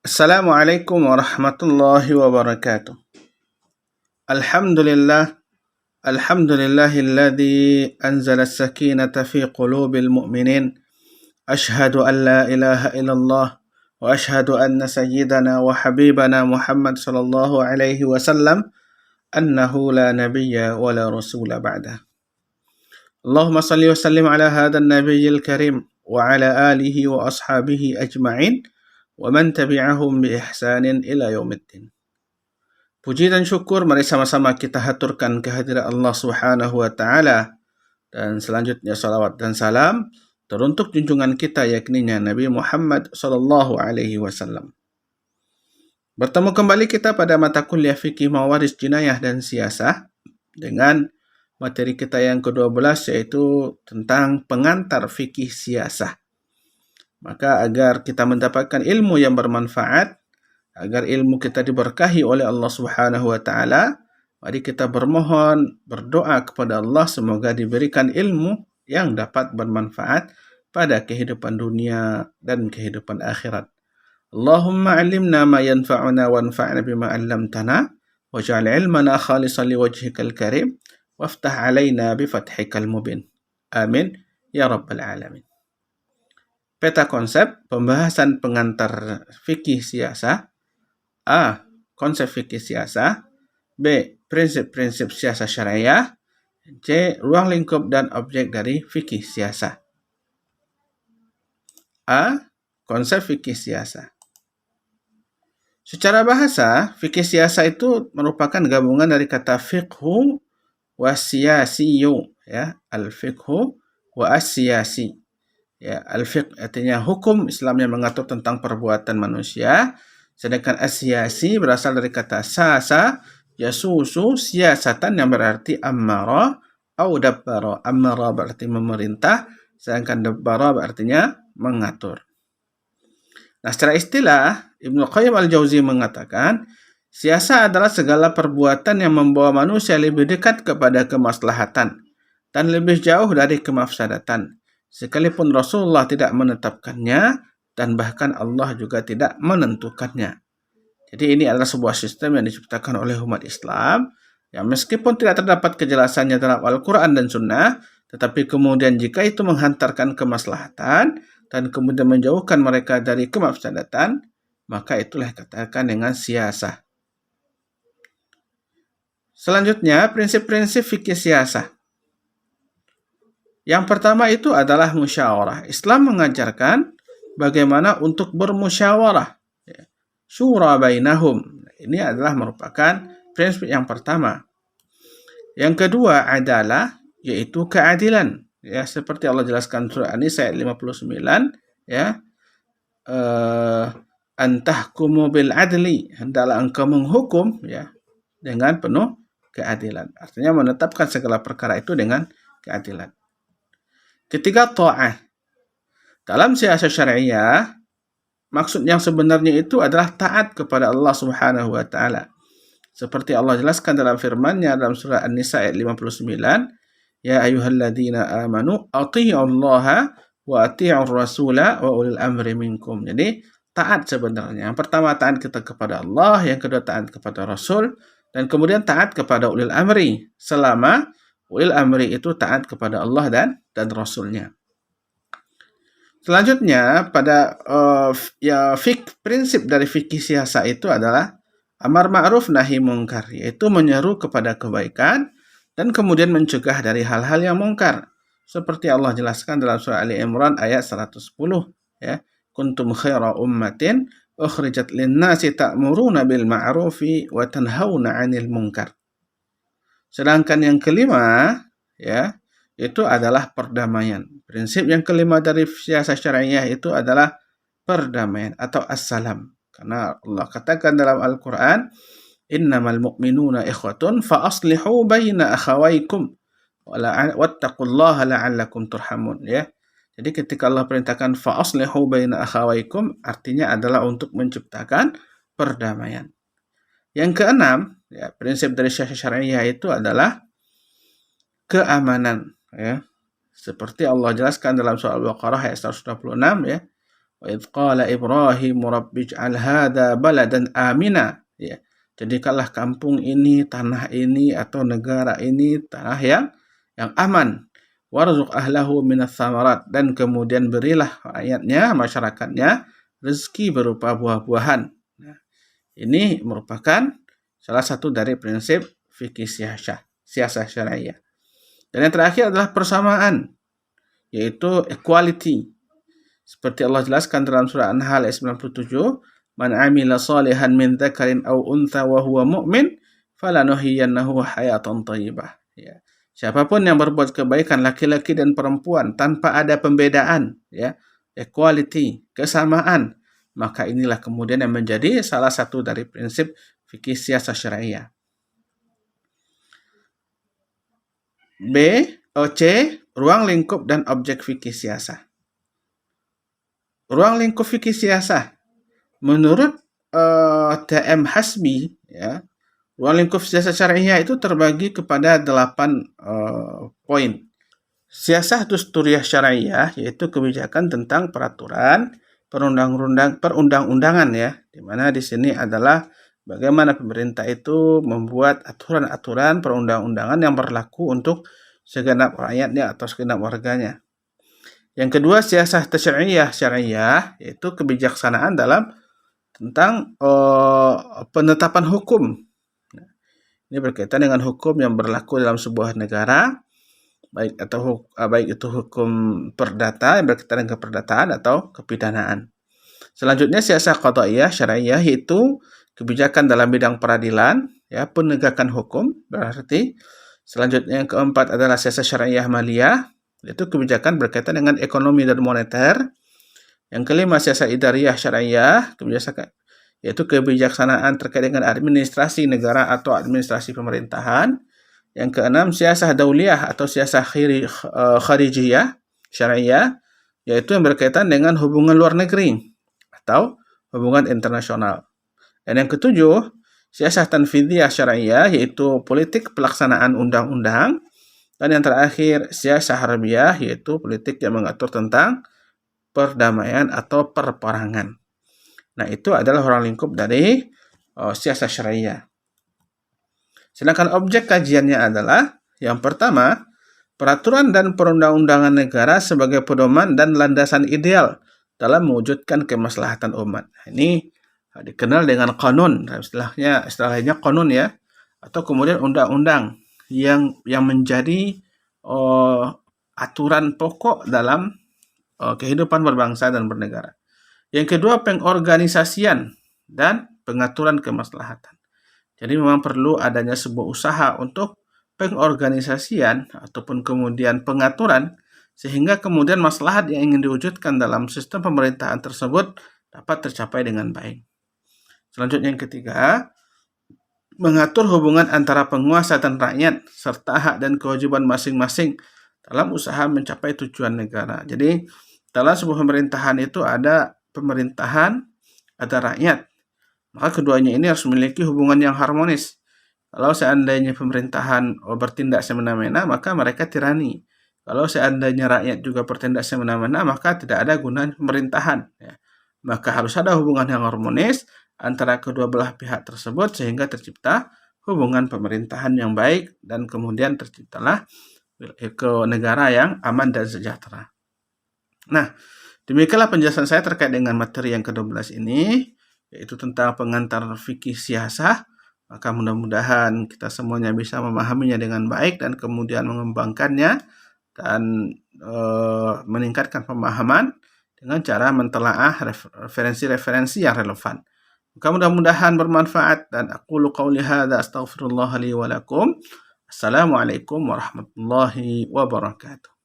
Assalamualaikum warahmatullahi wabarakatuh. Alhamdulillah, alhamdulillahilladzi anzala as-sakinata fi qulubil mu'minin. Ashhadu an la ilaha illallah wa ashhadu anna sayyidana wa habibana Muhammad sallallahu alaihi wasallam annahu la nabiyya wa la rasula ba'dah. Allahumma salli wa sallim ala hadha an-nabiyyil karim wa ala alihi wa ashabihi ajma'in wa man tabi'ahum bi ihsanin ila yaumiddin. Puji dan syukur mari sama-sama kita haturkan kehadirat Allah Subhanahu wa taala, dan selanjutnya salawat dan salam teruntuk junjungan kita yakni Nabi Muhammad sallallahu alaihi wasallam. Bertemu kembali kita pada mata kuliah fikih mawaris jinayah dan siasah dengan materi kita yang ke-12, yaitu tentang pengantar fikih siasah. Maka agar kita mendapatkan ilmu yang bermanfaat, agar ilmu kita diberkahi oleh Allah Subhanahu wa taala, mari kita bermohon, berdoa kepada Allah semoga diberikan ilmu yang dapat bermanfaat pada kehidupan dunia dan kehidupan akhirat. Allahumma 'allimna ma yanfa'una wanfa'na bima 'allamtana waj'al 'ilmana khalisan liwajhikal karim waftah 'alaina bifathikal mubin. Amin ya rabbal alamin. Peta konsep pembahasan pengantar fikih siasah. A. Konsep fikih siasah. B. Prinsip-prinsip siasah syariah. C. Ruang lingkup dan objek dari fikih siasah. A. Konsep fikih siasah. Secara bahasa, fikih siasah itu merupakan gabungan dari kata fiqhu wa siyasiyu, ya, al-fiqhu wa as-siyasi. Ya, al-fiqh artinya hukum Islam yang mengatur tentang perbuatan manusia, sedangkan as-siyasi berasal dari kata sasa, yasusu, siasatan yang berarti ammara atau dabbara. Ammara berarti memerintah, sedangkan dabbara berartinya mengatur. Nah, secara istilah, Ibnu Qayyim al-Jauzi mengatakan, siasa adalah segala perbuatan yang membawa manusia lebih dekat kepada kemaslahatan dan lebih jauh dari kemafsadatan, sekalipun Rasulullah tidak menetapkannya dan bahkan Allah juga tidak menentukannya. Jadi ini adalah sebuah sistem yang diciptakan oleh umat Islam yang meskipun tidak terdapat kejelasannya dalam Al-Quran dan Sunnah, tetapi kemudian jika itu menghantarkan kemaslahatan dan kemudian menjauhkan mereka dari kemafsadatan, maka itulah dikatakan dengan siasah. Selanjutnya, prinsip-prinsip fikih siasah. Yang pertama itu adalah musyawarah. Islam mengajarkan bagaimana untuk bermusyawarah. Syura bainahum. Ini adalah merupakan prinsip yang pertama. Yang kedua adalah yaitu keadilan. Ya, seperti Allah jelaskan surah An-Nisa ayat 59, ya. Antahkumu bil adli, hendaklah engkau menghukum, ya, dengan penuh keadilan. Artinya menetapkan segala perkara itu dengan keadilan. Ketiga, ta'ah. Dalam siasah syariah, maksud yang sebenarnya itu adalah taat kepada Allah Subhanahu wa taala. Seperti Allah jelaskan dalam firman-Nya dalam surah An-Nisa ayat 59, ya ayyuhalladzina amanu athi'ullaha wa athi'ur rasula wa ulil amri minkum. Jadi taat sebenarnya. Yang pertama taat kita kepada Allah, yang kedua taat kepada Rasul, dan kemudian taat kepada ulil amri, selama ulil amri itu taat kepada Allah dan Rasulnya. Selanjutnya, pada prinsip dari fikih siasah itu adalah amar ma'ruf nahi mungkar, yaitu menyeru kepada kebaikan dan kemudian mencegah dari hal-hal yang mungkar. Seperti Allah jelaskan dalam surah Ali Imran ayat 110, ya. Kuntum khaira ummatin ukhrijat lin-nasi ta'muruna bil ma'rufi wa tanhauna 'anil munkar. Sedangkan yang kelima, ya, itu adalah perdamaian. Prinsip yang kelima dari siasah syariah itu adalah perdamaian atau as-salam. Karena Allah katakan dalam Al-Quran, innamal mu'minuna ikhwatun fa aslihu baina akhawaikum wattaqullaha la'allakum turhamun, ya. Jadi ketika Allah perintahkan fa aslihu baina akhawaikum, artinya adalah untuk menciptakan perdamaian. Yang keenam, ya, prinsip dari siasah syariah itu adalah keamanan, ya. Seperti Allah jelaskan dalam surah Al-Baqarah ayat 126, ya. Wa idz qala Ibrahim rabbij'al hadza baladan amina. Ya. Jadikanlah kampung ini, tanah ini atau negara ini tanah yang aman. Warzuq ahlahu minas samarat, dan kemudian berilah rakyatnya, masyarakatnya rezeki berupa buah-buahan. Nah, ini merupakan salah satu dari prinsip fikih siasah syariah. Dan yang terakhir adalah persamaan, yaitu equality. Seperti Allah jelaskan dalam surah An-Nahl ayat 97, "Man 'amila shalihan min dzakarin aw untha wa huwa mu'min, falanuhyiyannahu hayatan thayyibah." Ya. Siapapun yang berbuat kebaikan, laki-laki dan perempuan, tanpa ada pembedaan, ya, equality, kesamaan, maka inilah kemudian yang menjadi salah satu dari prinsip fikih siasah syariah. C. Ruang lingkup dan objek fikih siasah. Ruang lingkup fikih siasah, menurut T.M. Hasbi, ya, ruang lingkup siasah syariah itu terbagi kepada 8 poin. Siasah dusturiyah syariah, yaitu kebijakan tentang peraturan perundang-undangan, ya, di mana di sini adalah bagaimana pemerintah itu membuat aturan-aturan perundang-undangan yang berlaku untuk segenap rakyatnya atau segenap warganya. Yang kedua, siasah tasyri'iyah syariah, yaitu kebijaksanaan dalam tentang penetapan hukum. Ini berkaitan dengan hukum yang berlaku dalam sebuah negara, baik itu hukum perdata yang berkaitan dengan keperdataan atau kepidanaan. Selanjutnya, siasah qada'iyah syariah, yaitu kebijakan dalam bidang peradilan, ya, penegakan hukum berarti. Selanjutnya yang keempat adalah siasah syariah maliyah, yaitu kebijakan berkaitan dengan ekonomi dan moneter. Yang kelima, siasah idariyah syariah, yaitu kebijaksanaan terkait dengan administrasi negara atau administrasi pemerintahan. Yang keenam, siasah dauliyah atau siasah kharijiyah syariah, yaitu yang berkaitan dengan hubungan luar negeri atau hubungan internasional. Dan yang ketujuh, siasah tanfidhiyah syariah, yaitu politik pelaksanaan undang-undang. Dan yang terakhir, siasah harbiyah, yaitu politik yang mengatur tentang perdamaian atau perperangan. Nah, itu adalah ruang lingkup dari siasah syariah. Sedangkan objek kajiannya adalah, yang pertama, peraturan dan perundang-undangan negara sebagai pedoman dan landasan ideal dalam mewujudkan kemaslahatan umat. Ini dikenal dengan qanun, istilahnya qanun, ya, atau kemudian undang-undang yang menjadi aturan pokok dalam kehidupan berbangsa dan bernegara. Yang kedua, pengorganisasian dan pengaturan kemaslahatan. Jadi memang perlu adanya sebuah usaha untuk pengorganisasian ataupun kemudian pengaturan, sehingga kemudian maslahat yang ingin diwujudkan dalam sistem pemerintahan tersebut dapat tercapai dengan baik. Selanjutnya yang ketiga, mengatur hubungan antara penguasa dan rakyat, serta hak dan kewajiban masing-masing dalam usaha mencapai tujuan negara. Jadi, dalam sebuah pemerintahan itu ada pemerintahan, ada rakyat. Maka keduanya ini harus memiliki hubungan yang harmonis. Kalau seandainya pemerintahan bertindak semena-mena, maka mereka tirani. Kalau seandainya rakyat juga bertindak semena-mena, maka tidak ada gunanya pemerintahan. Ya. Maka harus ada hubungan yang harmonis antara kedua belah pihak tersebut sehingga tercipta hubungan pemerintahan yang baik dan kemudian terciptalah ke negara yang aman dan sejahtera. Nah, demikianlah penjelasan saya terkait dengan materi yang ke-12 ini, yaitu tentang pengantar fikih siasah. Maka mudah-mudahan kita semuanya bisa memahaminya dengan baik dan kemudian mengembangkannya dan meningkatkan pemahaman dengan cara mentelaah referensi-referensi yang relevan. Maka mudah-mudahan bermanfaat, dan aqulu qauli hadza astaghfirullah li wa lakum. Assalamualaikum warahmatullahi wabarakatuh.